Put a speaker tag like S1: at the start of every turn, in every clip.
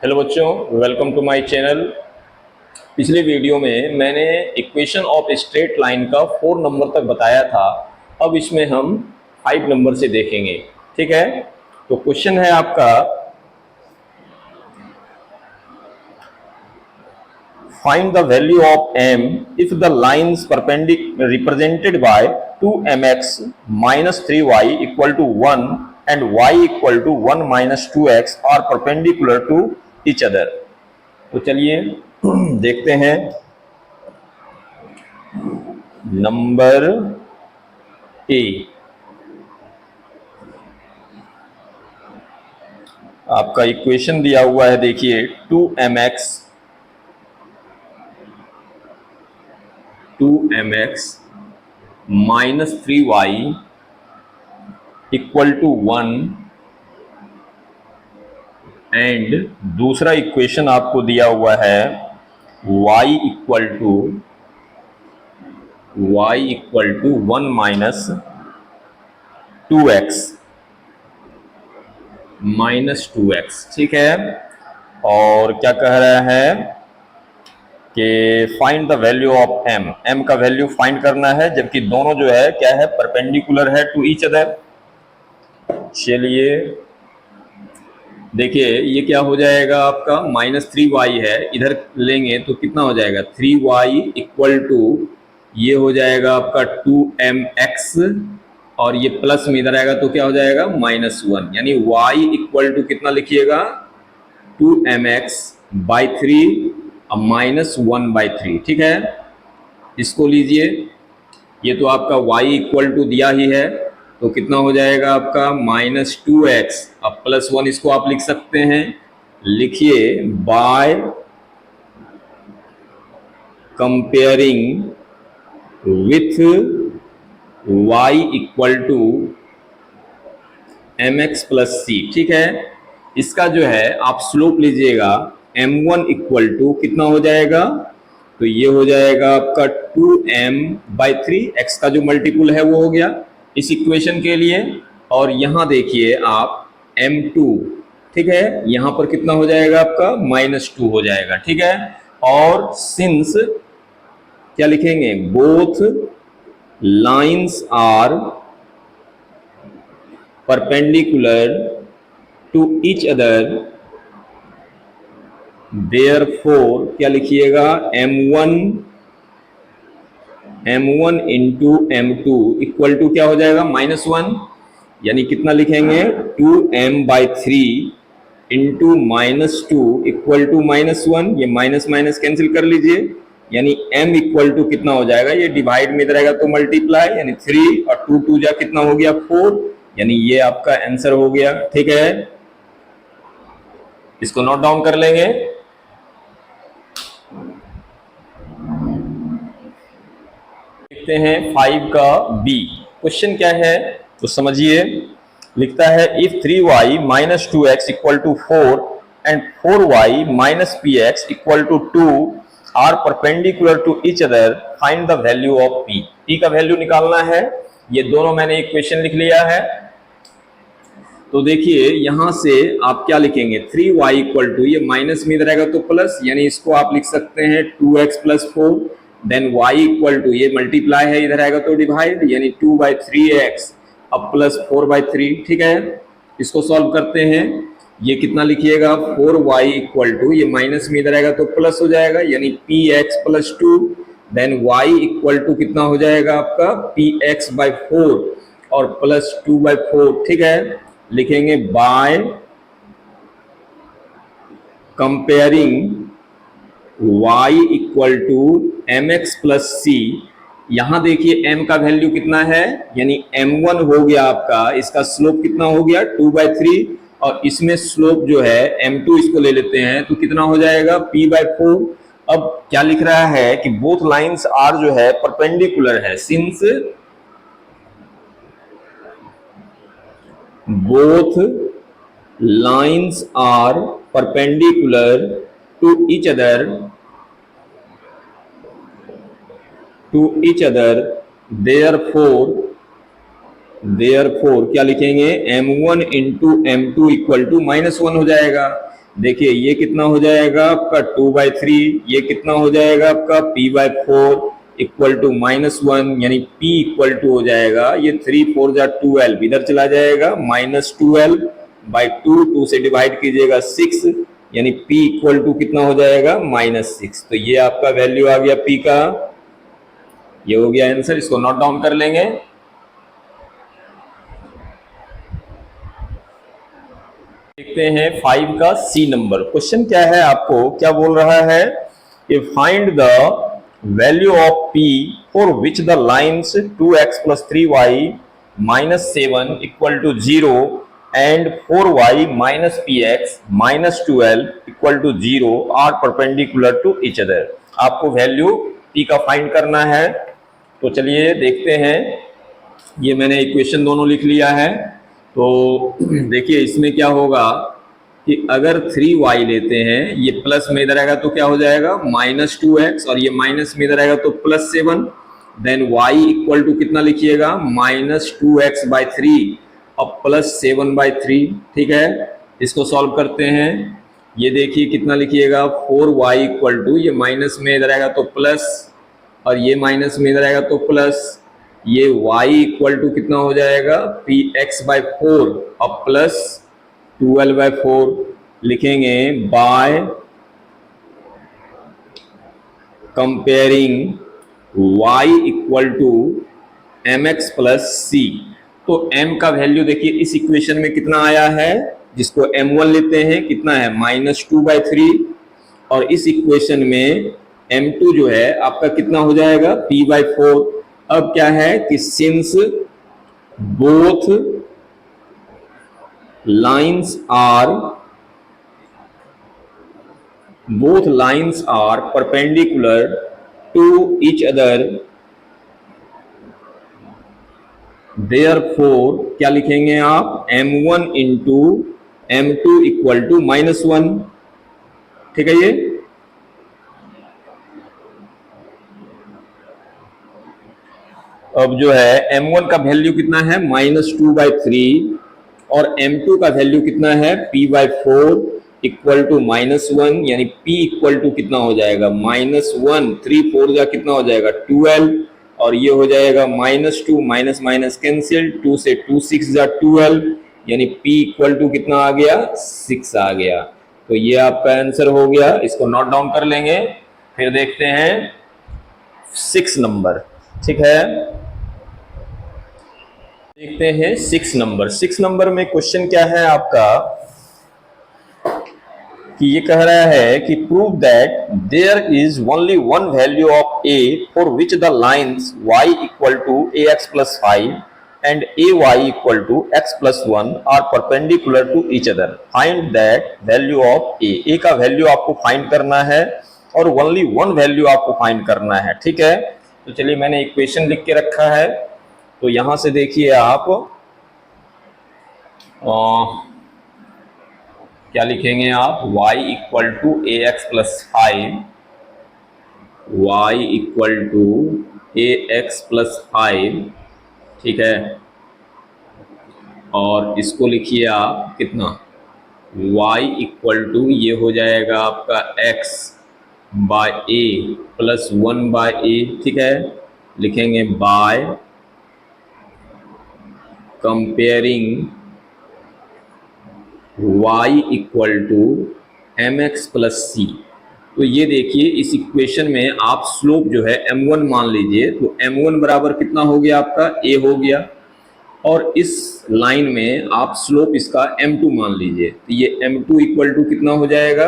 S1: Hello बच्चों, welcome to my channel. पिछले video में मैंने इक्वेशन ऑफ स्ट्रेट लाइन का 4 नंबर तक बताया था। अब इसमें हम 5 नंबर से देखेंगे। ठीक है, तो क्वेश्चन है आपका, find the value of m if the lines perpendicular represented by 2mx minus 3y equal to 1 and y equal to 1 minus 2x are perpendicular to each other। तो चलिए देखते हैं नंबर ए। आपका इक्वेशन दिया हुआ है, देखिए 2mx minus 3y equal to 1 and दूसरा इक्वेशन आपको दिया हुआ है y equal to 1 minus 2x। ठीक है, और क्या कह रहा है कि find the value of m का वैल्यू फाइंड करना है, जबकि दोनों जो है क्या है, परपेंडिकुलर है टू ईच अदर। चलिए देखिए, ये क्या हो जाएगा आपका, माइनस 3y है, इधर लेंगे तो कितना हो जाएगा, 3y इक्वल टू ये हो जाएगा आपका 2mx, और ये प्लस में इधर आएगा तो क्या हो जाएगा, -1, यानी y इक्वल टू कितना लिखिएगा, 2mx बाई 3 -1/3। ठीक है, इसको लीजिए, ये तो आपका y इक्वल टू दिया ही है, तो कितना हो जाएगा आपका -2x। अब +1 इसको आप लिख सकते हैं, लिखिए by comparing with y equal to mx plus c। ठीक है, इसका जो है आप स्लोप लीजिएगा, m1 इक्वल टू कितना हो जाएगा, तो ये हो जाएगा आपका 2m/3, x का जो मल्टीपल है वो हो गया इस इक्वेशन के लिए। और यहां देखिए आप m2, ठीक है, यहां पर कितना हो जाएगा आपका, -2 हो जाएगा। ठीक है, और सिंस क्या लिखेंगे, both lines are perpendicular to each other, therefore क्या लिखिएगा, m1 into m2 equal to क्या हो जाएगा, -1, यानी कितना लिखेंगे, 2m/3 इंटू -2 इक्वल टू -1, ये माइनस माइनस कैंसिल कर लीजिए, यानी m इक्वल टू कितना हो जाएगा, ये डिवाइड में रहेगा तो मल्टीप्लाई, यानी 3 और 2 2 जा कितना हो गया, 4, यानी ये आपका आंसर हो गया। ठीक है, इसको नोट डाउन कर लेंगे। देखते हैं 5 का बी क्वेश्चन क्या है, तो समझिए। लिखता है if 3y minus 2x equal to 4 and 4y minus px equal to 2 are perpendicular to each other, find the value of p। p का वैल्यू निकालना है, ये दोनों मैंने इक्वेशन लिख लिया है। तो देखिए यहां से आप क्या लिखेंगे, 3y इक्वल टू, ये माइनस में रहेगा तो प्लस, यानी इसको आप लिख सकते हैं 2x plus 4, then y equal to, ये मल्टीप्लाई है, इधर आएगा तो डिवाइड, यानी 2/3x अब प्लस 4/3। ठीक है, इसको सॉल्व करते हैं, ये कितना लिखिएगा, 4y इक्वल टू, ये माइनस में इधर आएगा तो प्लस हो जाएगा, यानी px plus 2, then y equal to कितना हो जाएगा आपका, px/4 और प्लस 2/4। ठीक है, लिखेंगे by comparing y equal to mx plus c। यहां देखिए m का वैल्यू कितना है, यानी m1 हो गया आपका, इसका स्लोप कितना हो गया, 2/3, और इसमें स्लोप जो है m2 इसको ले लेते हैं तो कितना हो जाएगा, p/4। अब क्या लिख रहा है कि बोथ लाइंस आर जो है परपेंडिकुलर है, since both lines are perpendicular to each other, therefore therefore क्या लिखेंगे, m1 into m2 equal to -1 हो जाएगा। देखिए ये कितना हो जाएगा आपका 2/3, ये कितना हो जाएगा आपका p/4 इक्वल टू -1, यानी p इक्वल टू हो जाएगा, ये 3 4 जा 12, इधर चला जाएगा -12/2, 2 से डिवाइड कीजिएगा 6, यानी p इक्वल टू कितना हो जाएगा -6। तो ये आपका वैल्यू आ गया p का, ये हो गया आंसर, इसको नोट डाउन कर लेंगे। देखते हैं 5 का सी नंबर। क्वेश्चन क्या है, आपको क्या बोल रहा है कि find the value of p for which the lines 2x + 3y - 7 = 0 and 4y - px - 12 = 0 are perpendicular to each other. आपको वैल्यू p का फाइंड करना है। तो चलिए देखते हैं, ये मैंने इक्वेशन दोनों लिख लिया है। तो देखिए इसमें क्या होगा कि अगर 3y लेते हैं, ये प्लस में इधर आएगा तो क्या हो जाएगा -2x, और ये माइनस में इधर आएगा तो +7, देन y इक्वल टू कितना लिखिएगा -2x/3 और +7/3। ठीक है, इसको सॉल्व करते हैं। ये देखिए कितना लिखिएगा 4y इक्वल टू, ये माइनस में इधर आएगा तो प्लस, और ये माइनस में इधर आएगा तो प्लस, ये y इक्वल टू कितना हो जाएगा px/4 और प्लस 12/4 लिखेंगे by comparing y equal to mx + c। तो m का वैल्यू देखिए इस इक्वेशन में कितना आया है, जिसको m1 लेते हैं कितना है -2/3, और इस इक्वेशन में m2 जो है आपका कितना हो जाएगा p/4। अब क्या है कि since both lines are perpendicular to each other, therefore क्या लिखेंगे आप m1 into m2 equal to -1। ठीक है, ये अब जो है m1 का वैल्यू कितना है -2/3 और m2 का वैल्यू कितना है p/4 इक्वल टू -1, यानी p इक्वल टू कितना हो जाएगा -1, 3 4 जा कितना हो जाएगा 12, और ये हो जाएगा -2 माइनस माइनस कैंसिल, 2 से 2 6 जा 12, यानी p इक्वल टू कितना आ गया 6 आ गया। तो ये आपका आंसर हो गया, इसको नोट डाउन कर लेंगे। फिर देखते हैं 6 नंबर। ठीक है, देखते हैं 6 नंबर। 6 नंबर में क्वेश्चन क्या है आपका कि ये कह रहा है कि prove that there is only one value of a for which the lines y equal to ax + 5 and ay equal to x + 1 are perpendicular to each other. Find that value of a का value आपको find करना है और only one value आपको find करना है। ठीक है, तो चलिए मैंने इक्वेशन लिख के रखा है, तो यहां से देखिए आप क्या लिखेंगे आप y equal to ax + 5, y equal to ax + 5। ठीक है, और इसको लिखिए आप कितना y इक्वल टू, ये हो जाएगा आपका x/a + 1/a। ठीक है, लिखेंगे by comparing y equal to mx + c। तो ये देखिए इस इक्वेशन में आप स्लोप जो है m1 मान लीजिए, तो m1 बराबर कितना हो गया आपका a हो गया, और इस लाइन में आप स्लोप इसका m2 मान लीजिए, तो ये m2 इक्वल टू कितना हो जाएगा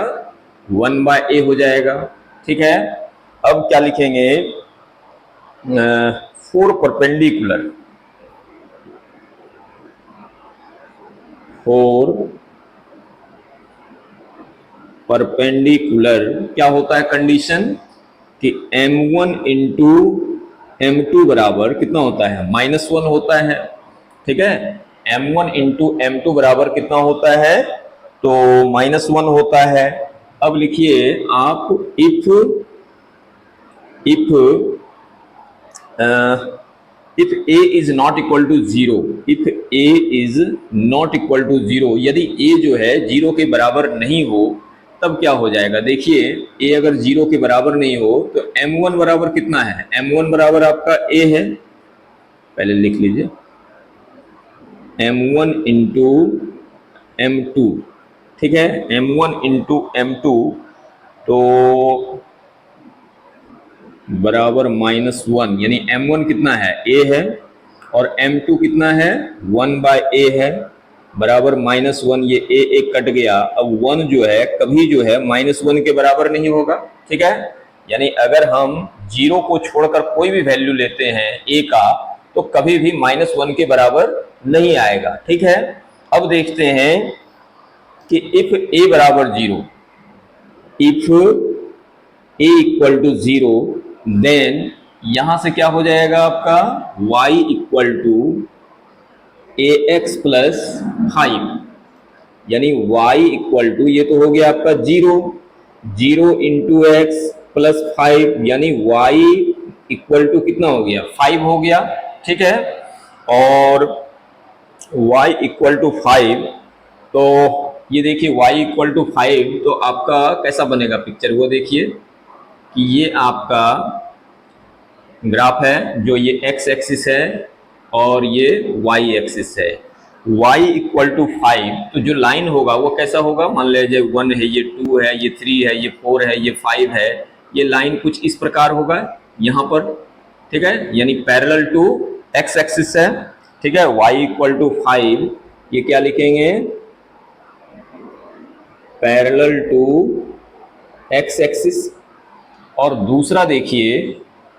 S1: 1/a हो जाएगा। ठीक है, अब क्या लिखेंगे 4 परपेंडिकुलर, 4 परपेंडिकुलर क्या होता है कंडीशन कि m1 इंटू m2 बराबर कितना होता है -1 होता है। ठीक है, m1 इंटू m2 बराबर कितना होता है, तो -1 होता है। अब लिखिए आप if a is not equal to zero, if a is not equal to zero, यदि a जो है जीरो के बराबर नहीं हो तब क्या हो जाएगा। देखिए a अगर जीरो के बराबर नहीं हो तो m1 बराबर कितना है, m1 बराबर आपका a है, पहले लिख लीजिए m1 इंटू m2, ठीक है, m1 इंटू m2 तो बराबर -1, यानी m1 कितना है a है और m2 कितना है 1/a है, बराबर -1, ये a एक कट गया। अब 1 जो है कभी जो है -1 के बराबर नहीं होगा, ठीक है, यानी अगर हम जीरो को छोड़कर कोई भी वैल्यू लेते हैं a का तो कभी भी -1 के बराबर नहीं आएगा, ठीक है। अब देखते हैं कि इफ a बराबर zero, if a equal to zero, then यहां से क्या हो जाएगा आपका y equal to ax plus 5, यानी y इक्वल टू, ये तो हो गया आपका zero, zero into x plus 5, यानी y इक्वल टू कितना हो गया 5 हो गया, ठीक है। और y इक्वल टू 5, तो ये देखिए y इक्वल टू 5 तो आपका कैसा बनेगा पिक्चर, वो देखिए कि ये आपका ग्राफ है, जो ये x एक्सिस है और ये y एक्सिस है। y इक्वल टू 5 तो जो लाइन होगा वो कैसा होगा, मान लीजिए 1 है, ये 2 है, ये 3 है, ये 4 है, ये 5 है, ये लाइन कुछ इस प्रकार होगा यहाँ पर, ठीक है, यानी पैरेलल टू x एक्सिस है, ठीक है। y इक्वल टू 5, ये क्या लिखेंगे, पैरेलल टू x एक्सिस। और दूसरा देखिए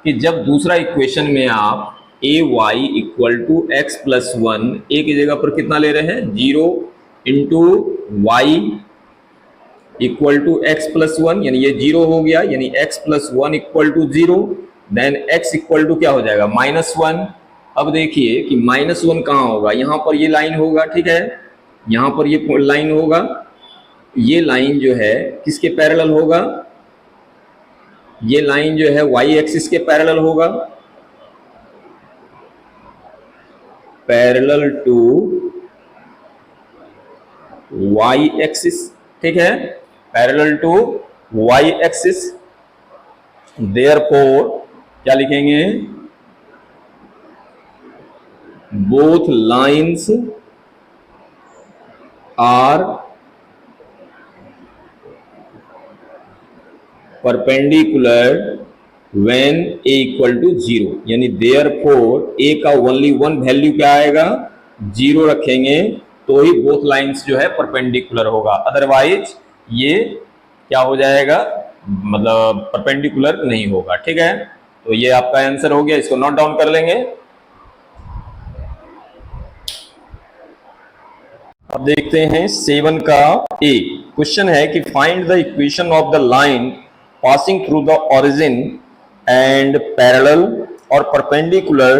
S1: कि जब दूसरा इक्वेशन में आप A Y equal to X plus 1, A की जगह पर कितना ले रहे हैं, zero into Y equal to X plus 1, यानी ये जीरो हो गया, यानी X plus 1 equal to zero, then X equal to क्या हो जाएगा -1। अब देखिए कि -1 कहाँ होगा, यहाँ पर ये लाइन होगा, ठीक है, यहाँ पर ये लाइन होगा, ये लाइन जो है किसके पैरेलल होगा, ये लाइन जो है y एक्सिस के पैरेलल होगा, पैरेलल टू y एक्सिस, ठीक है, parallel to y axis. Therefore क्या लिखेंगे, both lines are perpendicular when a equal to zero, यानी देयरफॉर a का ओनली वन वैल्यू क्या आएगा, जीरो रखेंगे तो ही बोथ लाइंस जो है परपेंडिकुलर होगा, अदरवाइज ये क्या हो जाएगा, मतलब परपेंडिकुलर नहीं होगा, ठीक है। तो ये आपका आंसर हो गया, इसको नोट डाउन कर लेंगे। अब देखते हैं 7 का ए क्वेश्चन है कि find the equation of the line passing through the origin and parallel or perpendicular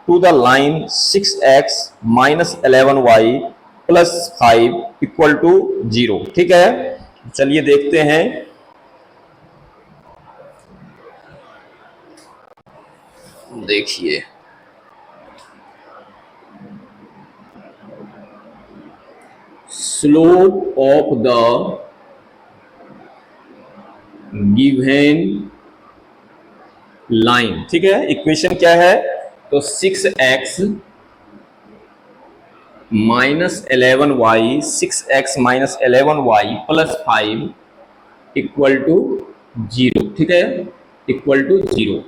S1: to the line 6x minus 11y plus 5 equal to 0, ठीक है। चलिए देखते हैं, देखिए slope of the given line, ठीक है। इक्वेशन क्या है, तो 6x minus 11y, 6x minus 11y plus 5 equal to 0, ठीक है, इक्वल टू 0।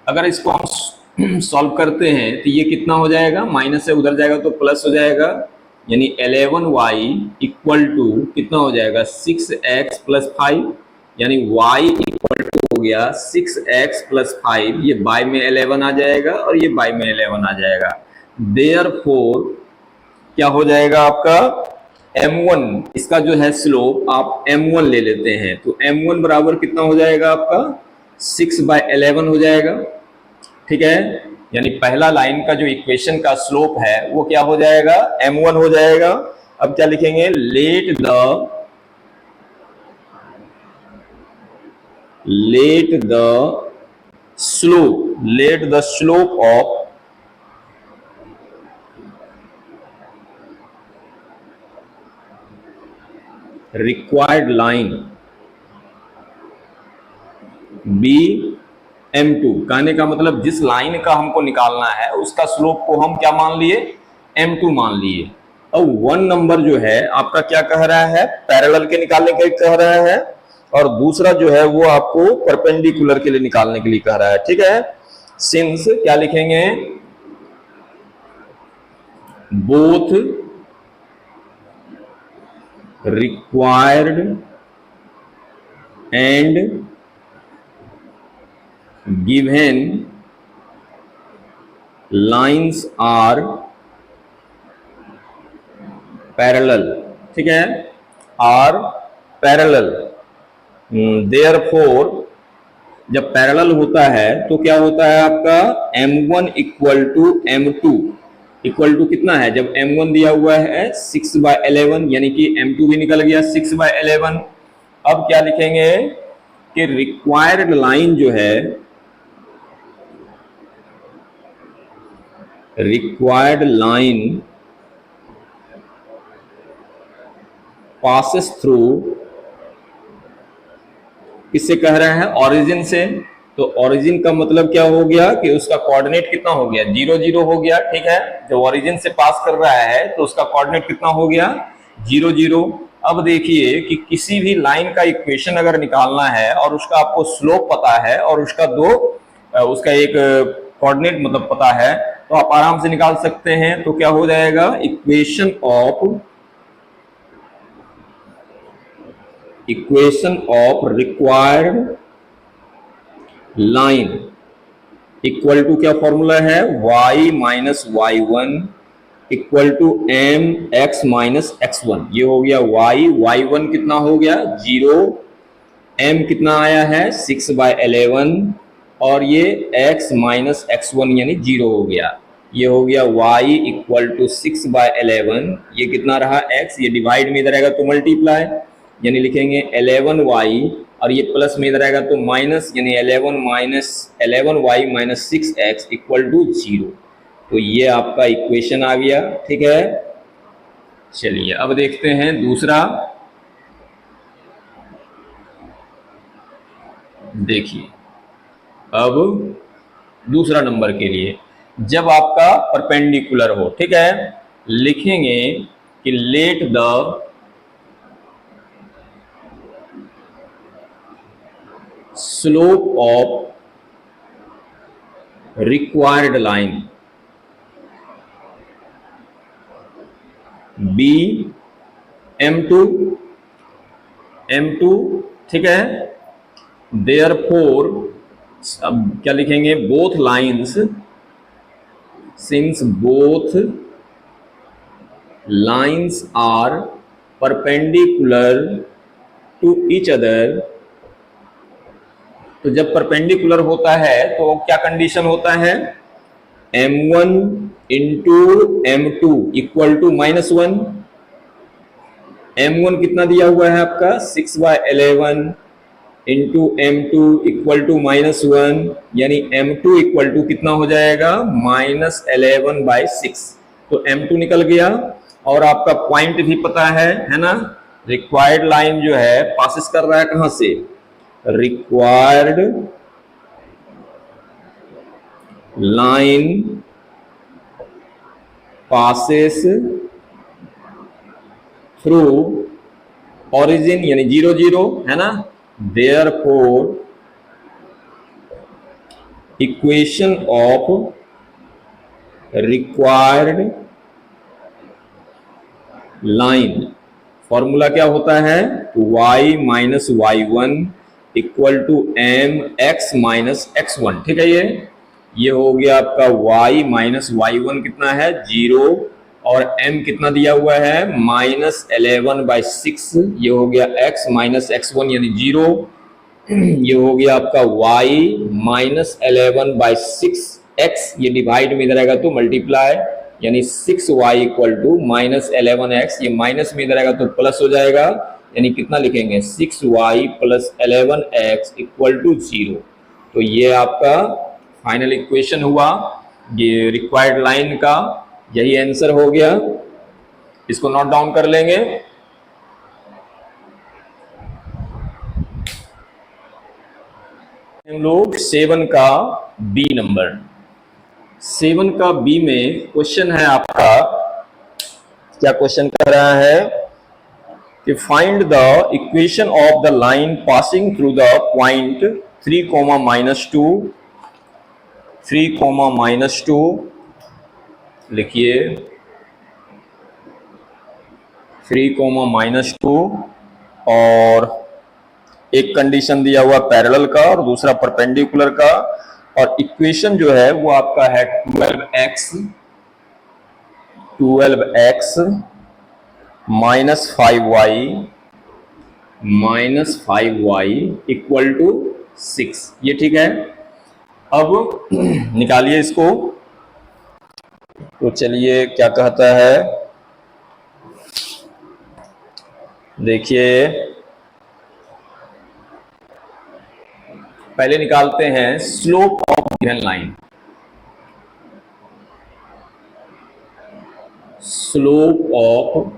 S1: अगर इसको हम सॉल्व करते हैं तो ये कितना हो जाएगा, माइनस से उधर जाएगा तो प्लस हो जाएगा, यानी 11y इक्वल टू कितना हो जाएगा 6x प्लस 5, यानी y इक्वल टू हो गया 6x प्लस 5, ये बाय में 11 आ जाएगा और ये बाय में 11 आ जाएगा। देयरफॉर क्या हो जाएगा आपका m1, इसका जो है स्लोप आप m1 ले लेते हैं तो m1 बराबर कितना हो जाएगा आपका 6/11 हो जाएगा, ठीक है, यानी पहला लाइन का जो इक्वेशन का स्लोप है वो क्या हो जाएगा m1 हो जाएगा। अब क्या लिखेंगे, let the slope of required line be m2, कहने का मतलब जिस लाइन का हमको निकालना है उसका स्लोप को हम क्या मान लिए, m2 मान लिए। अब 1 नंबर जो है आपका क्या कह रहा है, पैरेलल के निकालने के लिए कह रहा है, और दूसरा जो है वो आपको परपेंडिकुलर के लिए निकालने के लिए कह रहा है। ठीक है, सिंस क्या लिखेंगे, both required and given lines are parallel, ठीक है, are parallel, therefore जब पैरेलल होता है तो क्या होता है आपका m1 equal to m2 equal to कितना है, जब m1 दिया हुआ है 6/11 यानी कि m2 भी निकल गया 6/11। अब क्या लिखेंगे कि रिक्वायर्ड लाइन जो है, required line passes through, किससे कह रहा है, ओरिजिन से। तो ओरिजिन का मतलब क्या हो गया कि उसका कोऑर्डिनेट कितना हो गया, 0 0 हो गया। ठीक है, जब ओरिजिन से पास कर रहा है तो उसका कोऑर्डिनेट कितना हो गया, 0 0। अब देखिए कि किसी भी लाइन का इक्वेशन अगर निकालना है और उसका आपको स्लोप पता है और उसका एक कोऑर्डिनेट मतलब पता है, तो आप आराम से निकाल सकते हैं। तो क्या हो जाएगा, equation of required line equal to क्या फॉर्मूला है, y minus y1 equal to m x minus x1। ये हो गया y1 कितना हो गया 0, m कितना आया है 6/11 और ये x माइनस x1 यानी 0 हो गया। ये हो गया y इक्वल टू 6/11, ये कितना रहा x, ये डिवाइड में इधर आएगा तो मल्टीप्लाई, यानी लिखेंगे 11y और ये प्लस में इधर आएगा तो माइनस, यानी 11y minus 6x equal to 0। तो ये आपका इक्वेशन आ गया। ठीक है, चलिए अब देखते हैं दूसरा। देखिए अब दूसरा नंबर के लिए, जब आपका परपेंडिकुलर हो, ठीक है, लिखेंगे कि let the slope of required line be m2, ठीक है, देयरफॉर अब क्या लिखेंगे, both lines, since both lines are perpendicular to each other. तो जब परपेंडिकुलर होता है तो क्या कंडीशन होता है, m1 into m2 equal to -1। m1 कितना दिया हुआ है आपका 6/11 इंटू m2 इक्वल टू -1, यानी m2 इक्वल टू कितना हो जाएगा -11/6। तो m2 निकल गया और आपका पॉइंट भी पता है ना। रिक्वायर्ड लाइन जो है पासिस कर रहा है कहां से, required line passes through origin यानी 0 0 है ना। therefore equation of required line formula क्या होता है, y minus y1 equal to m x minus x1। ठीक है, ये हो गया आपका y माइनस y1 कितना है 0 और m कितना दिया हुआ है -11/6। ये हो गया x माइनस x1 यानी 0। ये हो गया आपका y माइनस 11/6x, ये डिवाइड में इधर आएगा तो मल्टीप्लाई, यानी 6y इक्वल टू -11x, ये माइनस में इधर आएगा तो प्लस हो जाएगा, यानी कितना लिखेंगे 6y plus 11x equal to 0। तो ये आपका फाइनल इक्वेशन हुआ, ये रिक्वायर्ड लाइन का यही आंसर हो गया। इसको नोट डाउन कर लेंगे। हम लोग 7 का बी नंबर। 7 का बी में क्वेश्चन है आपका, क्या क्वेश्चन कर रहा है कि find the equation of the line passing through the point 3, -2, 3, -2 लिखिए, 3, -2 और एक कंडीशन दिया हुआ पैरेलल का और दूसरा परपेंडिकुलर का, और इक्वेशन जो है वो आपका है 12x -5y इक्वल टू 6। ये ठीक है। अब निकालिए इसको। तो चलिए क्या कहता है, देखिए पहले निकालते हैं slope of given line. Slope of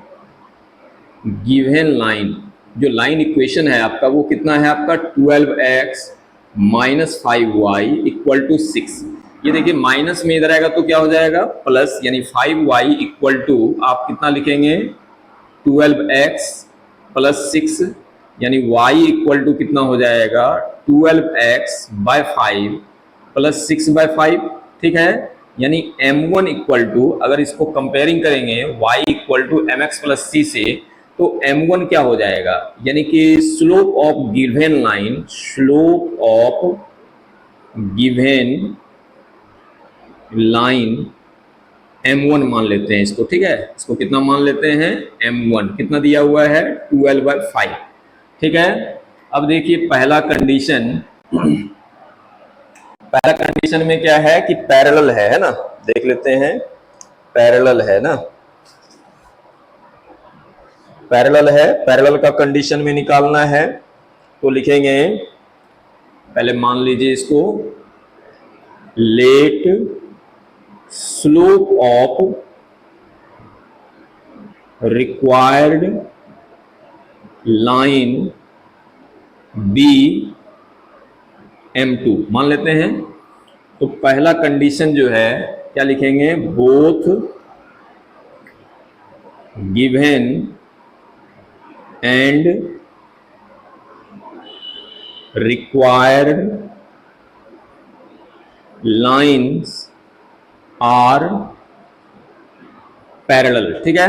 S1: given line, जो लाइन इक्वेशन है आपका वो कितना है आपका 12x -5y इक्वल टू 6। ये देखिए माइनस में इधर आएगा तो क्या हो जाएगा प्लस, यानी 5y इक्वल टू आप कितना लिखेंगे 12x प्लस 6, यानी y इक्वल टू कितना हो जाएगा 12x/5 प्लस 6/5। ठीक है, यानी m1 इक्वल टू, अगर इसको कंपेयरिंग करेंगे y equal to mx plus c से, तो m1 क्या हो जाएगा, यानी कि slope of given line, slope of given line m1 मान लेते हैं इसको। ठीक है, इसको कितना मान लेते हैं m1, कितना दिया हुआ है 12/5। ठीक है, अब देखिए पहला कंडीशन, पहला कंडीशन में क्या है कि पैरेलल है ना, देख लेते हैं, पैरेलल है ना, पैरेलल है, पैरेलल का कंडीशन में निकालना है। तो लिखेंगे, पहले मान लीजिए इसको, let slope of required line be m2 मान लेते हैं। तो पहला कंडीशन जो है क्या लिखेंगे, both given and required lines are parallel. ठीक है,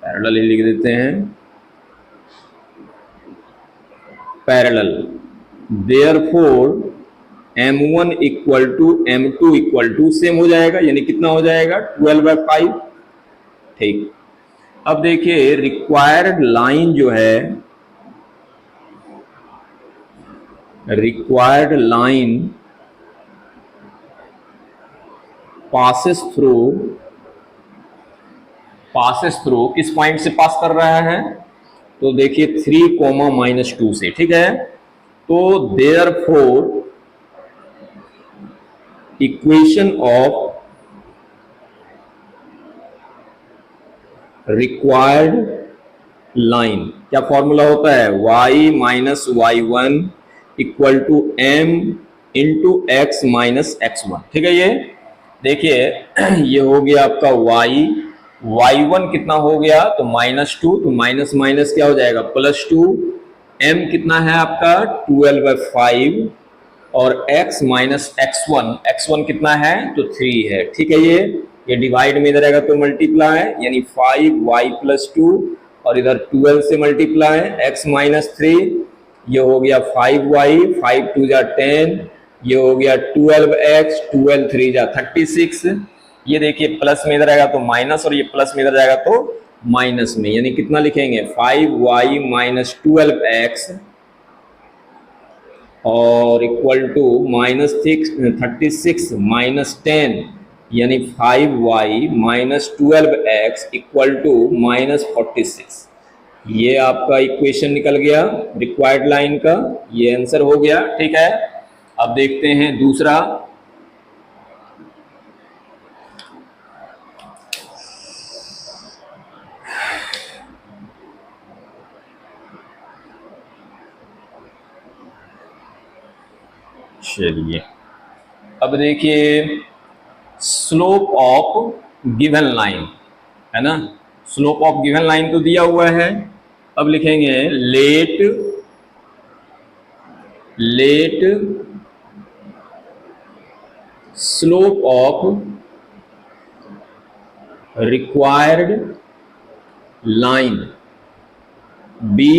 S1: पैरेलल ही लिख देते हैं, parallel. Therefore m1 equal to m2 equal to same हो जाएगा, यानी कितना हो जाएगा 12/5। ठीक, अब देखिए रिक्वायर्ड लाइन जो है, रिक्वायर्ड लाइन पासेस थ्रू किस पॉइंट से पास कर रहा है, तो देखिए 3, -2 से। ठीक है, तो therefore equation of required line, क्या फॉर्मूला होता है, y - y1 equal to m into x - x1। ठीक है, ये देखिए ये हो गया आपका y1 कितना हो गया, तो -2, तो माइनस माइनस क्या हो जाएगा +2, m कितना है आपका 12/5, और x - x1 कितना है, तो 3 है। ठीक है, ये डिवाइड में इधर आएगा तो मल्टीप्लाई, यानी 5y + 2, और इधर 12 से मल्टीप्लाई x - 3, ये हो गया 5y, 5 2 जा 10, ये हो गया 12x, 12 3 जा 36। ये देखिए प्लस में इधर आएगा तो माइनस, और ये प्लस में इधर जाएगा तो माइनस में, यानी कितना लिखेंगे 5y - 12x और इक्वल टू -36 - 10, यानी 5y - 12x इक्वल टू -46। ये आपका इक्वेशन निकल गया रिक्वायर्ड लाइन का, ये आंसर हो गया। ठीक है, अब देखते हैं दूसरा। चलिए अब देखिए स्लोप ऑफ गिवन लाइन, है ना। स्लोप ऑफ गिवन लाइन तो दिया हुआ है। अब लिखेंगे let slope of required line be,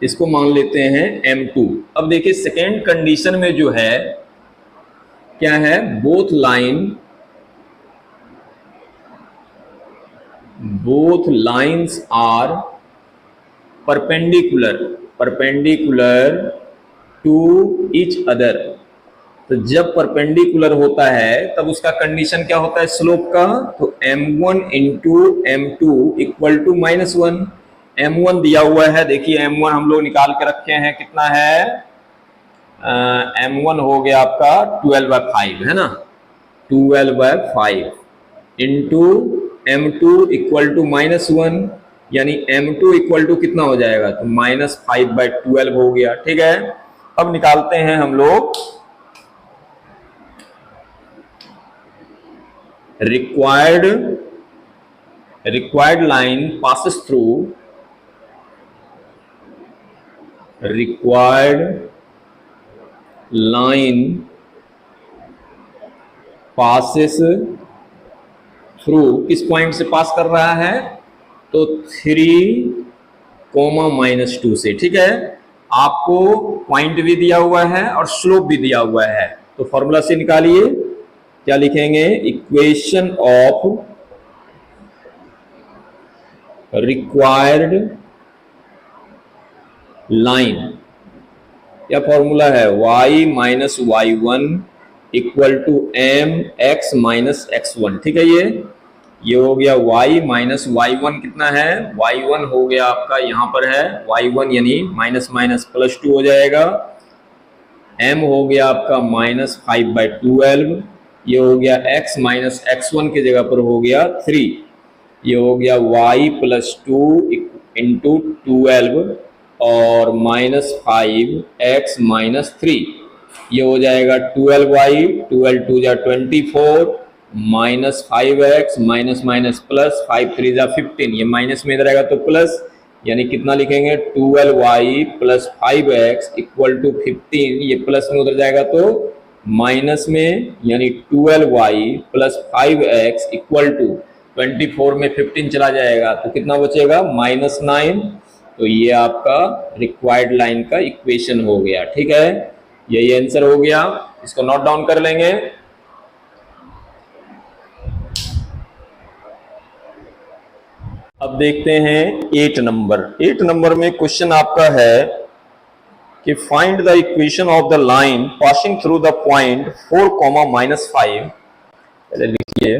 S1: इसको मान लेते हैं m2। अब देखिए सेकेंड कंडीशन में जो है क्या है, both lines are perpendicular to each other. तो जब परपेंडिकुलर होता है तब उसका कंडीशन क्या होता है स्लोप का, तो m1 into m2 equal to -1। m1 दिया हुआ है, देखिए m1 हम लोग निकाल के रखे हैं, कितना है, m1 हो गया आपका 12/5, है ना, 12/5 इंटू m2 इक्वल टू -1, यानी m2 इक्वल टू कितना हो जाएगा, तो -5/12 हो गया। ठीक है, अब निकालते हैं हम लोग required line passes through किस पॉइंट से पास कर रहा है, तो 3, -2 से। ठीक है, आपको पॉइंट भी दिया हुआ है और स्लोप भी दिया हुआ है, तो फॉर्मूला से निकालिए, क्या लिखेंगे, इक्वेशन ऑफ रिक्वायर्ड लाइन, क्या फॉर्मूला है, y minus y1 equal to mx minus x1। ठीक है, ये हो गया y माइनस y1, कितना है, y1 हो गया आपका यहाँ पर है y1, यानी माइनस माइनस +2 हो जाएगा, m हो गया आपका -5/12, ये हो गया x माइनस x1 की जगह पर हो गया 3, ये हो गया y +2 इंटू 12 और -5x -3, ये हो जाएगा 12y, 12 2 जा 24, -5x माइनस माइनस प्लस 5 3 जा 15, ये माइनस में इधर आएगा तो प्लस, यानी कितना लिखेंगे, 12y + 5x इक्वल टू 15, ये प्लस में उधर जाएगा तो माइनस में, यानी 12y + 5x इक्वल टू 24 में 15 चला जाएगा तो कितना बचेगा, -9। तो ये आपका रिक्वायर्ड लाइन का इक्वेशन हो गया। ठीक है, यही आंसर हो गया, इसको नोट डाउन कर लेंगे। अब देखते हैं 8 नंबर। 8 नंबर में क्वेश्चन आपका है कि find the equation of the line passing through the point 4, -5। पहले लिखिए,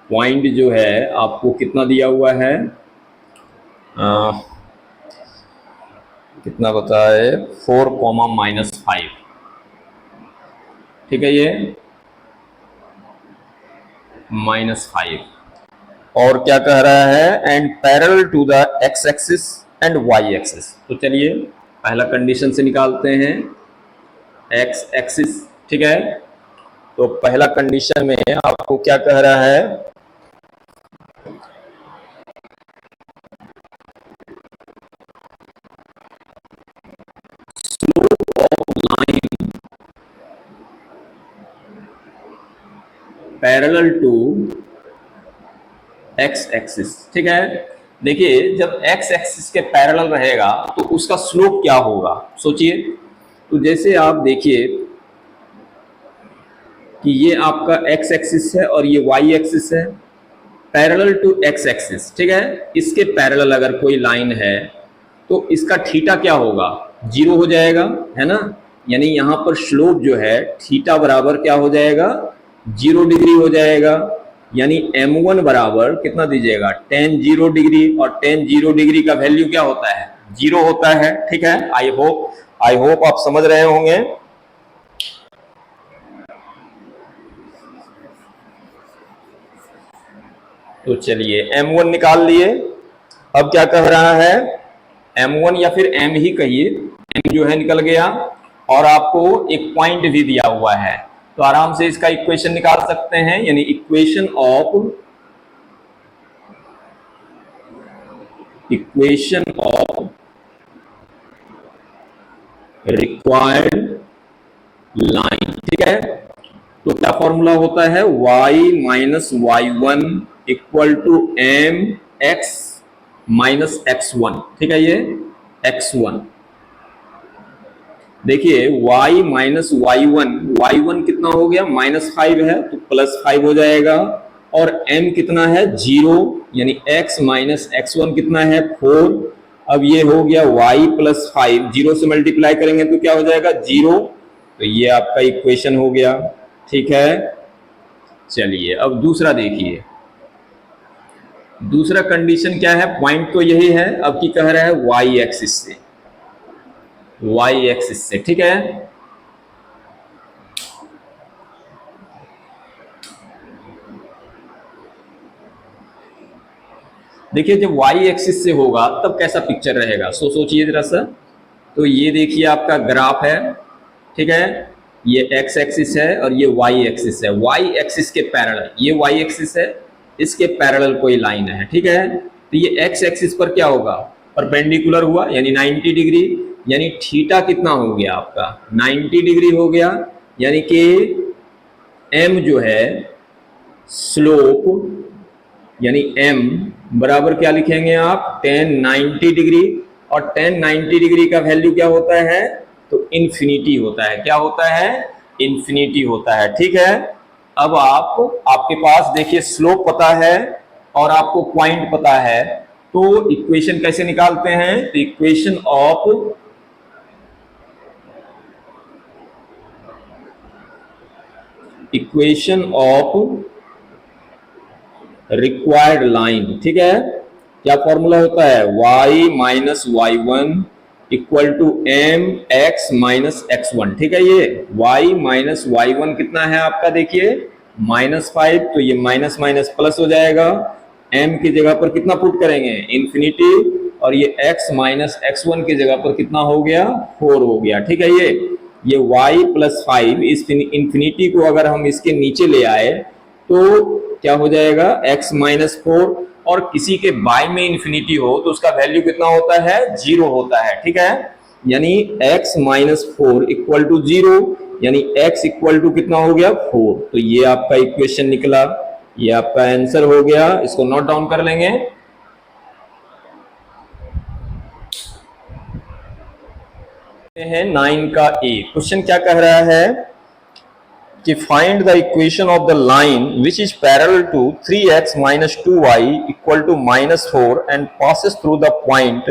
S1: पॉइंट जो है आपको कितना दिया हुआ है, कितना बता है, 4, -5। ठीक है, ये -5, और क्या कह रहा है, and parallel to the x axis and y axis. तो चलिए पहला कंडीशन से निकालते हैं x एक्सिस। ठीक है, तो पहला कंडीशन में आपको क्या कह रहा है, slope of line parallel to x axis. ठीक है, देखिए जब x एक्सिस के पैरेलल रहेगा तो उसका स्लोप क्या होगा, सोचिए। तो जैसे आप देखिए कि ये आपका x एक्सिस है और ये y एक्सिस है, पैरेलल टू x एक्सिस। ठीक है, इसके पैरेलल अगर कोई लाइन है तो इसका थीटा क्या होगा, 0 हो जाएगा, है ना, यानी यहाँ पर स्लोप जो है थीटा बराबर क्या हो जाएगा, 0 डिग्री हो जाएगा, यानी m1 बराबर कितना दीजिएगा, tan 0 डिग्री, और tan 0 डिग्री का वैल्यू क्या होता है, 0 होता है। ठीक है, आई होप आप समझ रहे होंगे। तो चलिए m1 निकाल लिए। अब क्या कह रहा है, M1 या फिर M ही कहिए, M जो है निकल गया और आपको एक पॉइंट भी दिया हुआ है, तो आराम से इसका इक्वेशन निकाल सकते हैं, यानी इक्वेशन ऑफ रिक्वायर्ड लाइन। ठीक है, तो क्या फॉर्मूला होता है, y minus y one equal to m x minus x one. ठीक है, ये x1, देखिए y माइनस वाई वन कितना हो गया, -5 है तो +5 हो जाएगा, और m कितना है 0, यानी x माइनस x1 कितना है 4। अब ये हो गया y प्लस 5, 0 से मल्टीप्लाई करेंगे तो क्या हो जाएगा 0, तो ये आपका इक्वेशन हो गया। ठीक है, चलिए अब दूसरा देखिए, दूसरा कंडीशन क्या है, पॉइंट तो यही है, अब की कह रहा है y एक्सिस से, y एक्सिस से। ठीक है, देखिए जब y एक्सिस से होगा तब कैसा पिक्चर रहेगा, सोचिए जरा सा। तो ये देखिए आपका ग्राफ है, ठीक है, ये x एक्सिस है और ये y एक्सिस है, y एक्सिस के पैरेलल, ये y एक्सिस है, इसके पैरेलल कोई लाइन है। ठीक है, तो ये x एक्सिस पर क्या होगा, परपेंडिकुलर हुआ, यानी 90 डिग्री, यानी थीटा कितना हो गया आपका 90 डिग्री हो गया, यानी कि m जो है स्लोप, यानी m बराबर क्या लिखेंगे आप, tan 90 डिग्री, और tan 90 डिग्री का वैल्यू क्या होता है, तो इन्फिनिटी होता है। क्या होता है, इन्फिनिटी होता है। ठीक है, अब आपके पास देखिए स्लोप पता है और आपको पॉइंट पता है, तो इक्वेशन कैसे निकालते हैं, तो इक्वेशन ऑफ रिक्वायर्ड लाइन। ठीक है, क्या फॉर्मूला होता है, y minus y one equal to m x minus x one. ठीक है, ये y माइनस वाई वन कितना है आपका, देखिए -5, तो ये माइनस माइनस प्लस हो जाएगा, m की जगह पर कितना पुट करेंगे, इन्फिनिटी, और ये x माइनस एक्स वन की जगह पर कितना हो गया, 4 हो गया। ठीक है, ये y प्लस 5, इस इन्फिनिटी को अगर हम इसके नीचे ले आए तो क्या हो जाएगा, x माइनस 4, और किसी के बाय में इन्फिनिटी हो तो उसका वैल्यू कितना होता है, 0 होता है। ठीक है, यानी x माइनस 4 इक्वल टू 0, यानी x इक्वल टू कितना हो गया 4, तो ये आपका इक्वेशन निकला, ये आपका आंसर हो गया, इसको नोट डाउन कर लेंगे। है 9 का ए, क्वेश्चन क्या कह रहा है कि find the equation of the line which is parallel to 3x minus 2y equal to -4 and passes through the point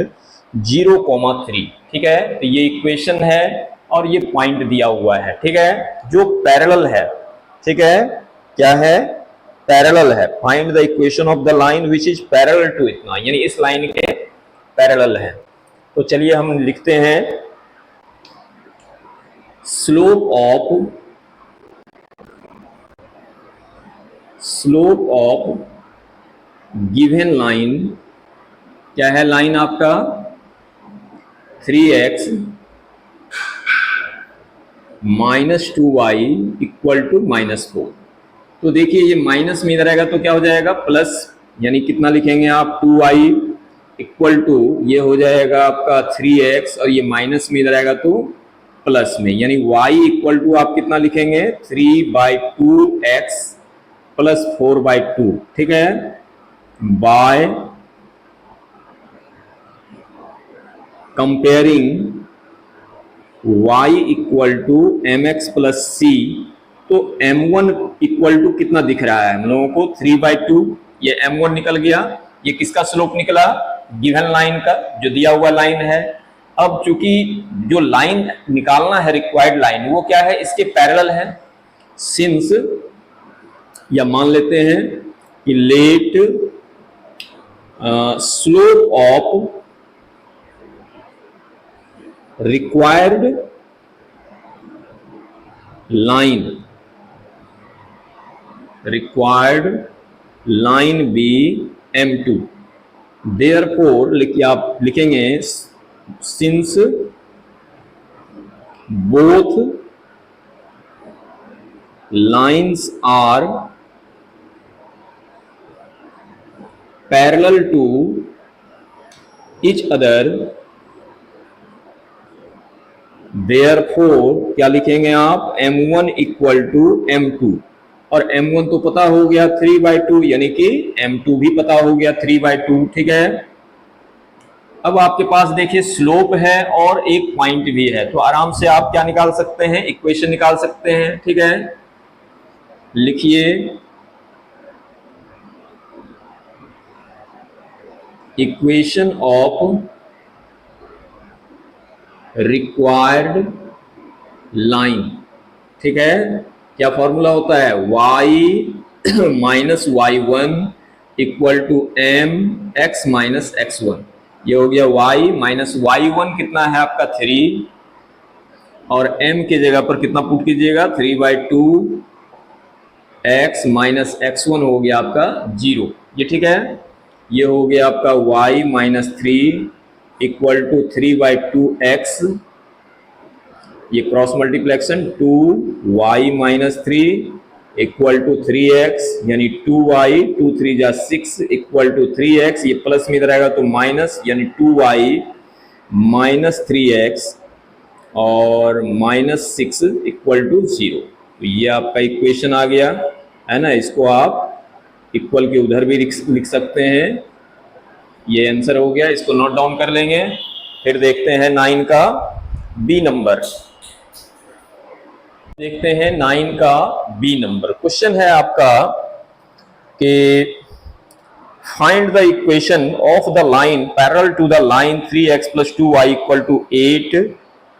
S1: 0,3। ठीक है, तो ये इक्वेशन है और ये पॉइंट दिया हुआ है। ठीक है, जो पैरेलल है, ठीक है, क्या है, पैरेलल है, find the equation of the line which is parallel to इतना, यानी इस लाइन के पैरेलल है। तो चलिए हम लिखते हैं स्लोप ऑफ गिवन लाइन, क्या है लाइन आपका 3x minus 2y equal to -4। तो देखिए ये माइनस में इधर रहेगा तो क्या हो जाएगा प्लस, यानी कितना लिखेंगे आप 2y इक्वल टू, ये हो जाएगा आपका 3x, और ये माइनस में इधर आएगा तो प्लस में, यानी y इक्वल टू आप कितना लिखेंगे 3/2x प्लस 4/2। ठीक है, by comparing y equal to mx plus c, तो m1 इक्वल टू कितना दिख रहा है हम लोगों को 3/2, ये m1 निकल गया, ये किसका स्लोप निकला, गिवन लाइन का, जो दिया हुआ लाइन है। अब चूंकि जो लाइन निकालना है रिक्वायर्ड लाइन, वो क्या है, इसके पैरेलल है, सिंस, या मान लेते हैं कि let slope of required line be m2, therefore लिखिए, आप लिखेंगे since both lines are parallel to each other, therefore क्या लिखेंगे आप, m1 इक्वल टू m2, और m1 तो पता हो गया 3/2, यानी कि m2 भी पता हो गया 3/2। ठीक है, अब आपके पास देखिए स्लोप है और एक पॉइंट भी है, तो आराम से आप क्या निकाल सकते हैं, इक्वेशन निकाल सकते हैं। ठीक है, लिखिए इक्वेशन ऑफ रिक्वायर्ड लाइन। ठीक है, क्या फॉर्मूला होता है, y minus y1 equal to m x minus x1। ये हो गया y माइनस y1 कितना है आपका 3, और m के जगह पर कितना पुट कीजिएगा 3/2, x माइनस x1 हो गया आपका 0। ये ठीक है, ये हो गया आपका y minus 3 equal to 3/2x, ये cross multiplication 2y minus 3 equal to 3x, यानी 2y, 2 3 जा 6 इक्वल टू 3x, ये प्लस में इधर आएगा तो माइनस, यानी 2y माइनस 3x और माइनस 6 इक्वल टू 0। तो ये आपका इक्वेशन आ गया है ना, इसको आप इक्वल के उधर भी लिख सकते हैं। ये आंसर हो गया, इसको नोट डाउन कर लेंगे। फिर देखते हैं 9 का बी नंबर, देखते हैं 9 का बी नंबर। क्वेश्चन है आपका कि find the equation of the line parallel to the line 3x + 2y = 8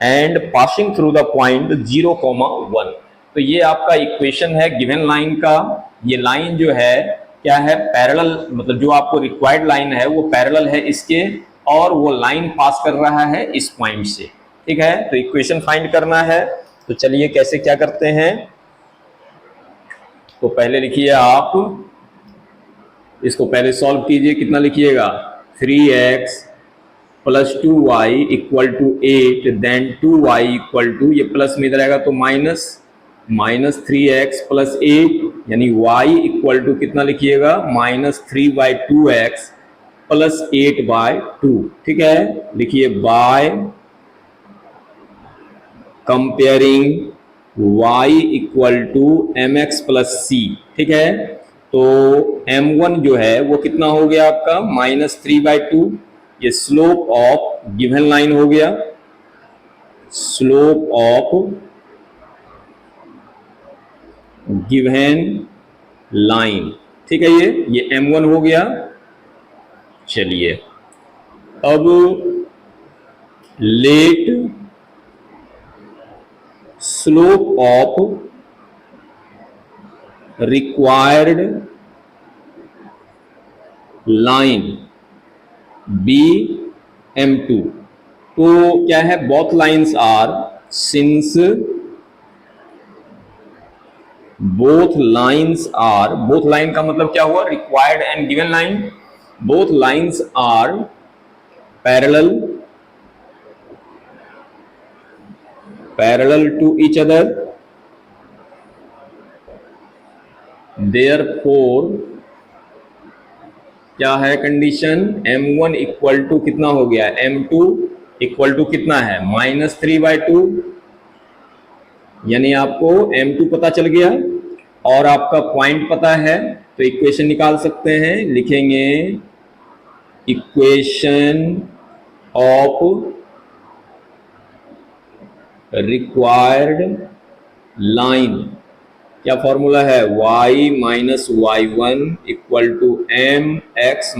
S1: and passing through the point 0,1। तो ये आपका इक्वेशन है गिवन लाइन का। ये लाइन जो है क्या है, पैरेलल, मतलब जो आपको रिक्वायर्ड लाइन है वो पैरेलल है इसके, और वो लाइन पास कर रहा है इस पॉइंट से। ठीक है, तो इक्वेशन फाइंड करना है। तो चलिए कैसे क्या करते हैं, तो पहले लिखिए आप, इसको पहले सॉल्व कीजिए। कितना लिखिएगा, 3x + 2y = 8, देन 2y = ये प्लस में इधर आएगा तो माइनस 3x + 8, यानी y = कितना लिखिएगा, -3/2x + 8/2। ठीक है, लिखिए by comparing y = mx + c। ठीक है, तो m1 जो है वो कितना हो गया आपका -3/2, ये स्लोप ऑफ गिवन लाइन हो गया, स्लोप ऑफ गिवन लाइन। ठीक है, ये m1 हो गया। चलिए अब let slope of required line be m2। तो क्या है, both lines are, since both lines are, both line का मतलब क्या हुआ, required and given line, both lines are parallel to each other, therefore क्या है कंडीशन, m1 = कितना हो गया, m2 = कितना है, -3/2, यानी आपको m2 पता चल गया और आपका पॉइंट पता है, तो इक्वेशन निकाल सकते हैं। लिखेंगे इक्वेशन ऑफ रिक्वायर्ड लाइन, क्या फॉर्मूला है, y - y1 = mx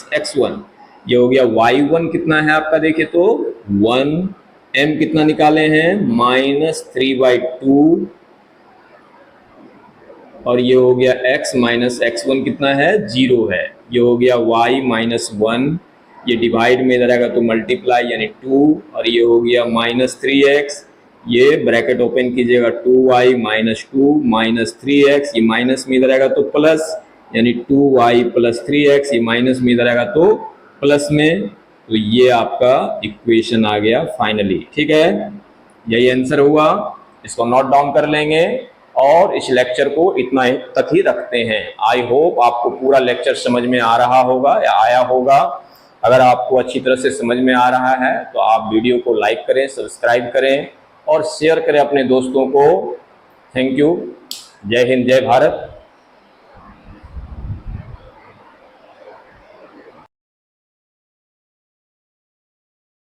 S1: - x1। ये हो गया y1 कितना है आपका, देखिए तो 1, m कितना निकाले हैं -3/2, और ये हो गया x - x1 कितना है, 0 है। ये हो गया y - 1, ये डिवाइड में इधर आएगा तो मल्टीप्लाई यानी 2, और ये हो गया -3x, ये ब्रैकेट ओपन कीजिएगा 2y - 2 -3x, ये माइनस में इधर आएगा तो प्लस, यानी 2y + 3x, ये माइनस में इधर आएगा तो प्लस में, तो ये आपका इक्वेशन आ गया फाइनली। ठीक है, यही आंसर हुआ। इसको नोट डाउन कर लेंगे और इस लेक्चर को इतना तक ही रखते हैं। आई होप आपको पूरा लेक्चर समझ में आ रहा होगा या आया होगा। अगर आपको अच्छी तरह से समझ में आ रहा है तो आप वीडियो को लाइक करें, सब्सक्राइब करें और शेयर करें अपने दोस्तों को। Thank you. जय हिंद, जय भारत।